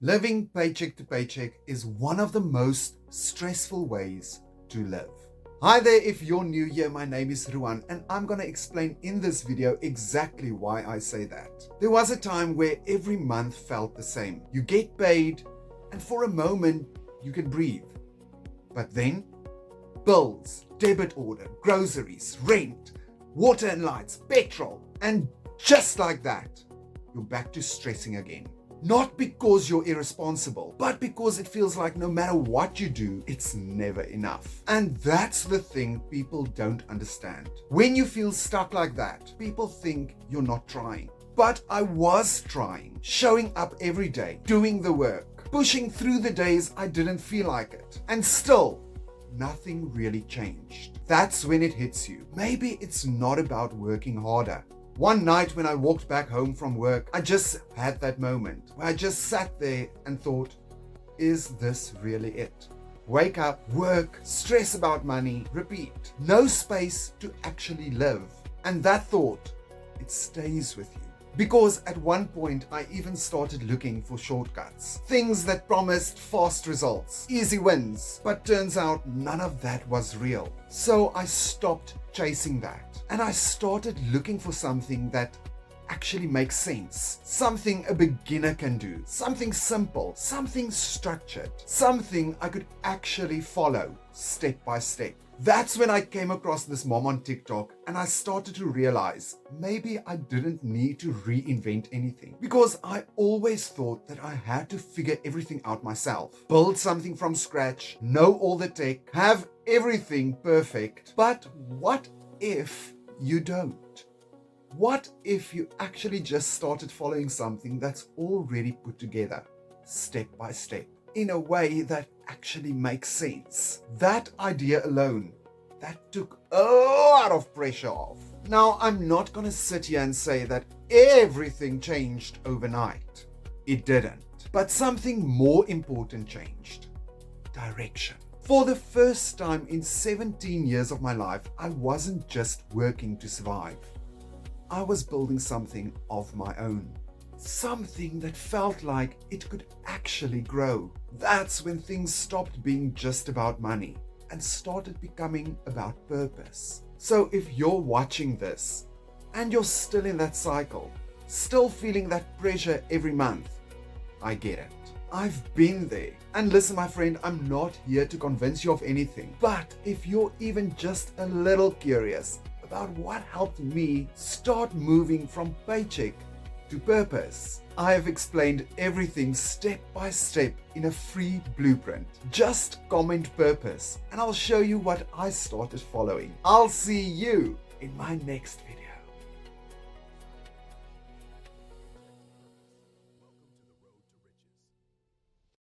Living paycheck to paycheck is one of the most stressful ways to live. Hi there, if you're new here, my name is Ruan and I'm going to explain in this video exactly why I say that. There was a time where every month felt the same. You get paid and for a moment you can breathe. But then, bills, debit order, groceries, rent, water and lights, petrol, and just like that, you're back to stressing again. Not because you're irresponsible, but because it feels like no matter what you do, it's never enough. And that's the thing people don't understand. When you feel stuck like that, people think you're not trying. But I was trying, showing up every day, doing the work, pushing through the days I didn't feel like it. And still, nothing really changed. That's when it hits you. Maybe it's not about working harder. One night when I walked back home from work, I just had that moment where I just sat there and thought, is this really it? Wake up, work, stress about money, repeat. No space to actually live. And that thought, it stays with you. Because at one point, I even started looking for shortcuts. Things that promised fast results, easy wins. But turns out none of that was real. So I stopped chasing that. And I started looking for something that actually makes sense. Something a beginner can do. Something simple. Something structured. Something I could actually follow step by step. That's when I came across this mom on TikTok and I started to realize maybe I didn't need to reinvent anything because I always thought that I had to figure everything out myself. Build something from scratch, know all the tech, have everything perfect. But what if you don't? What if you actually just started following something that's already put together, step by step, in a way that actually makes sense? That idea alone, that took a lot of pressure off. Now, I'm not going to sit here and say that everything changed overnight. It didn't. But something more important changed. Direction. For the first time in 17 years of my life, I wasn't just working to survive. I was building something of my own. Something that felt like it could actually grow. That's when things stopped being just about money and started becoming about purpose. So if you're watching this and you're still in that cycle, still feeling that pressure every month, I get it. I've been there. And listen, my friend, I'm not here to convince you of anything. But if you're even just a little curious about what helped me start moving from paycheck to purpose, I have explained everything step by step in a free blueprint. Just comment purpose and I'll show you what I started following. I'll see you in my next video.